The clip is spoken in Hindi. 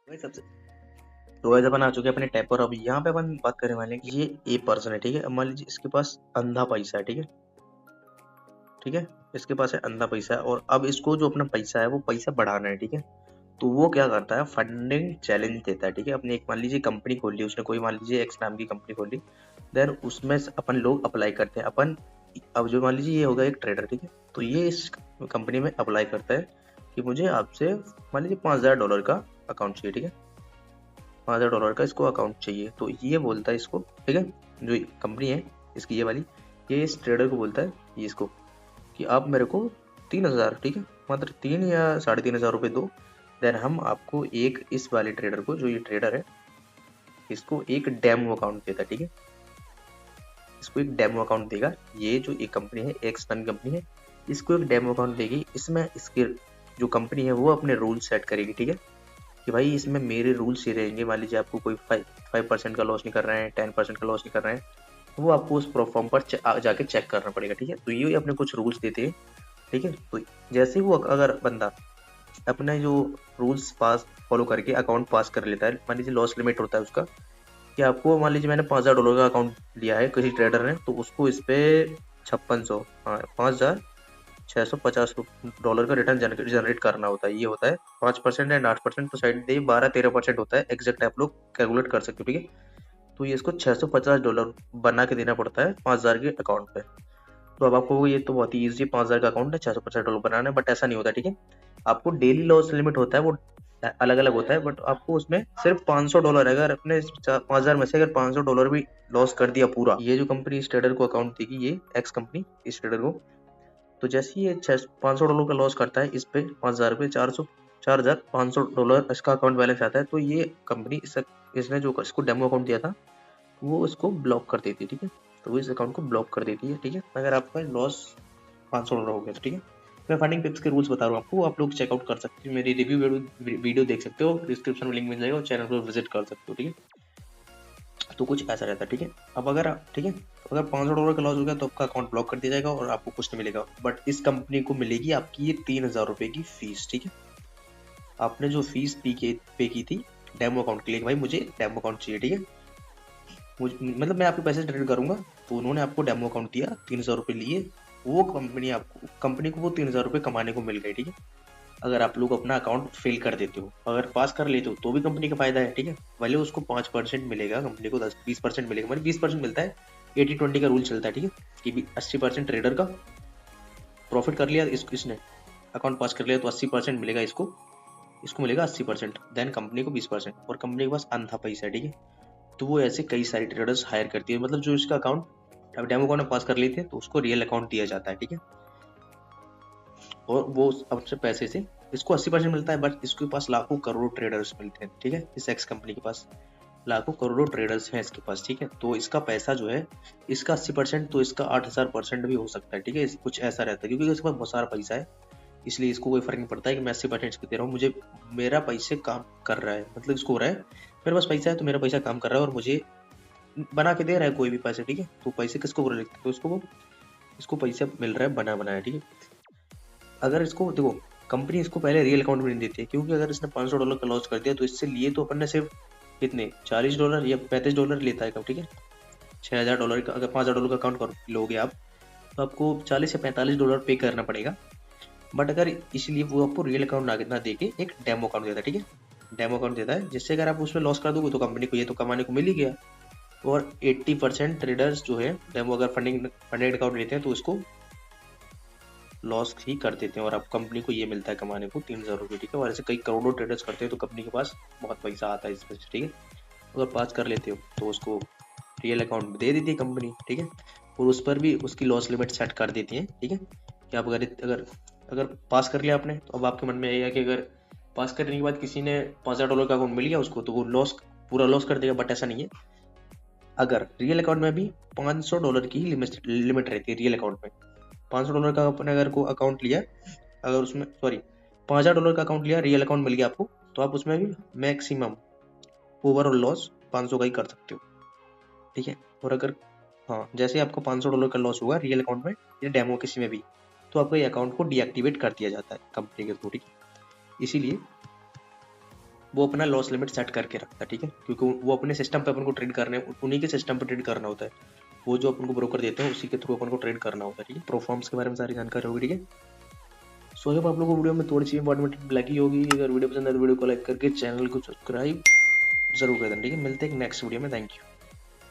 वही सबसे तो वैसे अपन आ चुके हैं अपने टैब पर। अब यहाँ पे अपन बात करने वाले हैं कि ये ए पर्सन है, ठीक है। अब मान लीजिए इसके पास अंधा पैसा है, ठीक है, ठीक है। इसके पास है अंधा पैसा है और अब इसको जो अपना पैसा है वो पैसा बढ़ाना है, ठीक है। तो वो क्या करता है, फंडिंग चैलेंज देता है, ठीक है। अपनी एक मान लीजिए कंपनी खोल ली उसने, कोई मान लीजिए एक्स नाम की कंपनी खोल ली। देन उसमें से अपन लोग अप्लाई करते हैं। अपन अब जो मान लीजिए ये होगा एक ट्रेडर, ठीक है। तो ये इस कंपनी में अप्लाई करता है कि मुझे आपसे मान लीजिए $5000 का अकाउंट चाहिए, ठीक है। $5000 का इसको अकाउंट चाहिए। तो ये बोलता है इसको, ठीक है, जो कंपनी है इसकी ये वाली, ये इस ट्रेडर को बोलता है ये इसको कि आप मेरे को 3000, ठीक है, मात्र 3 या 3500 रुपये दो। देन हम आपको एक इस वाले ट्रेडर को, जो ये ट्रेडर है, इसको एक डेमो अकाउंट देता है, ठीक है। इसको एक डेमो अकाउंट देगा। ये जो एक कंपनी है, एक्स नाम की कंपनी है, इसको एक डेमो अकाउंट देगी। इसमें इसके जो कंपनी है वो अपने रूल सेट करेगी, ठीक है, कि भाई इसमें मेरे रूल्स ये रहेंगे। मान लीजिए आपको कोई 5% का लॉस नहीं कर रहे हैं, 10% का लॉस नहीं कर रहे हैं, तो वो आपको उस प्लेटफॉर्म पर जाके चेक करना पड़ेगा, ठीक है। तो ये अपने कुछ रूल्स देते हैं, ठीक है। तो जैसे ही वो अगर बंदा अपना जो रूल्स पास फॉलो करके अकाउंट पास कर लेता है, मान लीजिए लॉस लिमिट होता है उसका कि आपको, मान लीजिए मैंने $5000 का अकाउंट लिया है किसी ट्रेडर ने, तो उसको इस पे 5600, हाँ, $5650 का रिटर्न जनरेट करना होता है। ये होता है 5% एंड 8%, तो साइड दे 12-13% होता है, एग्जैक्ट आप लोग कैलकुलेट कर सकते हो, ठीक है। तो ये इसको $650 बना के देना पड़ता है 5000 के अकाउंट पे। तो अब आपको ये तो बहुत ही ईजी, 5000 का अकाउंट है, $650 बनाना है, बट ऐसा नहीं होता, ठीक है। आपको डेली लॉस लिमिट होता है, वो अलग अलग होता है, बट आपको उसमें सिर्फ $500 है। अगर अपने 5000 में से अगर $500 भी लॉस कर दिया पूरा, ये जो कंपनी इस ट्रेडर को अकाउंट देगी, ये एक्स कंपनी इस ट्रेडर को, तो जैसे ही ये $500 का लॉस करता है इस पे 5000 पे, $4500 इसका अकाउंट बैलेंस आता है। तो ये कंपनी इसने जो इसको डेमो अकाउंट दिया था वो इसको ब्लॉक कर देती है, ठीक है। तो वो इस अकाउंट को ब्लॉक कर देती है, ठीक है, अगर आपका लॉस $500 हो गया तो, ठीक है। मैं फंडिंग टिप्स के रूल्स बता रहा हूँ आपको, आप लोग चेकआउट कर सकते हो, मेरी रिव्यू वीडियो देख सकते हो, डिस्क्रिप्शन में लिंक मिल जाएगा और चैनल पर विजिट कर सकते हो, ठीक है। तो कुछ ऐसा रहता है, ठीक है। अब अगर ठीक है, अगर $500 का लॉस हो गया तो आपका अकाउंट ब्लॉक कर दिया जाएगा और आपको कुछ नहीं मिलेगा, बट इस कंपनी को मिलेगी आपकी ये $3000 की फीस, ठीक है। आपने जो फीस पे की थी डेमो अकाउंट के लिए, भाई मुझे डेमो अकाउंट चाहिए, ठीक है, मतलब मैं आपके पैसे ट्रेड करूंगा, तो उन्होंने आपको डेमो अकाउंट दिया, $3000 लिए, वो कंपनी को वो $3000 कमाने को मिल गए, ठीक है। अगर आप लोग अपना अकाउंट फेल कर देते हो, अगर पास कर लेते हो तो भी कंपनी का फायदा है, ठीक है। भले उसको 5% मिलेगा, कंपनी को 10-20% मिलेगा, मतलब 20% मिलता है। 80-20 का रूल चलता है, ठीक है, कि 80% ट्रेडर का प्रॉफिट कर लिया इसने अकाउंट पास कर लिया तो 80% मिलेगा इसको, इसको मिलेगा 80%, देन कंपनी को 20%। और कंपनी के पास अंधा पैसा है, ठीक है, तो वो ऐसे कई सारे ट्रेडर्स हायर करती है, मतलब जो इसका अकाउंट अब डेमो अकाउंट पास कर लेते हैं तो उसको रियल अकाउंट दिया जाता है, ठीक है। और वो अपने पैसे से इसको 80% मिलता है, बट इसके पास लाखों करोड़ों ट्रेडर्स मिलते हैं, ठीक है। इस एक्स कंपनी के पास लाखों करोड़ों ट्रेडर्स हैं इसके पास, ठीक है। तो इसका पैसा जो है, इसका 80%, तो इसका 8000% भी हो सकता है, ठीक है। कुछ ऐसा रहता है क्योंकि इसके पास बहुत सारा पैसा है, इसलिए इसको कोई फर्क नहीं पड़ता है कि मैं 80% इसको दे रहा हूँ, मुझे मेरा पैसे काम कर रहा है, मतलब इसको हो रहा है मेरे पास पैसा है तो मेरा पैसा काम कर रहा है और मुझे बना के दे रहा है कोई भी पैसे, ठीक है। तो पैसे किसको बुरे लगते हैं, तो इसको पैसा मिल रहा है बना बनाया, ठीक है। अगर इसको देखो, कंपनी इसको पहले रियल अकाउंट में नहीं देती है, क्योंकि अगर इसने $500 का लॉस कर दिया तो इससे लिए तो अपन ने सिर्फ कितने $40 या $35 लेता है कब, ठीक है। $6000 का अगर $5000 का अकाउंट लोगे आप, तो आपको $40 या $45 पे करना पड़ेगा। बट अगर इसलिए वो आपको रियल अकाउंट ना दे के एक डेमो अकाउंट देता है, ठीक है। डेमो अकाउंट देता है जिससे अगर आप उसमें लॉस कर दोगे तो कंपनी को ये तो कमाने को मिल ही गया। और 80% ट्रेडर्स जो है डेमो अगर फंडेड अकाउंट लेते हैं तो उसको लॉस ही कर देते हैं और अब कंपनी को ये मिलता है कमाने को $3000, ठीक है। और ऐसे कई करोड़ों ट्रेडर्स करते हैं तो कंपनी के पास बहुत पैसा आता है इसमें, ठीक है। अगर पास कर लेते हो तो उसको रियल अकाउंट दे देती है कंपनी, ठीक है। और उस पर भी उसकी लॉस लिमिट सेट कर देती है, ठीक है, कि आप अगर अगर अगर पास कर लिया आपने तो अब आपके मन में आएगा कि अगर पास करने के बाद किसी ने $5000 का अकाउंट मिल गया उसको तो वो पूरा लॉस कर देगा, बट ऐसा नहीं है। अगर रियल अकाउंट में भी $500 की लिमिट रहती है रियल अकाउंट में। $500 का आपने अगर को अकाउंट लिया, अगर उसमें सॉरी $5000 का अकाउंट लिया, रियल अकाउंट मिल गया आपको, तो आप उसमें भी मैक्सिमम ओवरऑल लॉस 500 का ही कर सकते हो, ठीक है। और अगर हाँ, जैसे आपको $500 का लॉस होगा रियल अकाउंट में या डेमो किसी में भी, तो आपको ये अकाउंट को डीएक्टिवेट कर दिया जाता है कंपनी के थ्रू, ठीक है। इसीलिए वो अपना लॉस लिमिट सेट करके रखता है, ठीक है, क्योंकि वो अपने सिस्टम पे अपन को ट्रेड करने, उन्हीं के सिस्टम पे ट्रेड करना होता है, वो जो अपन को ब्रोकर देते हैं उसी के थ्रू अपन को ट्रेड करना होता है, ठीक है। प्रोफॉर्म्स के बारे में सारी जानकारी होगी, ठीक है। सो आप लोगों को वीडियो में थोड़ी सी इंपॉर्टेंट लगी होगी। अगर वीडियो पसंद है तो वीडियो को लाइक करके चैनल को सब्सक्राइब जरूर कर देना, ठीक है। मिलते हैं नेक्स्ट वीडियो में, थैंक यू।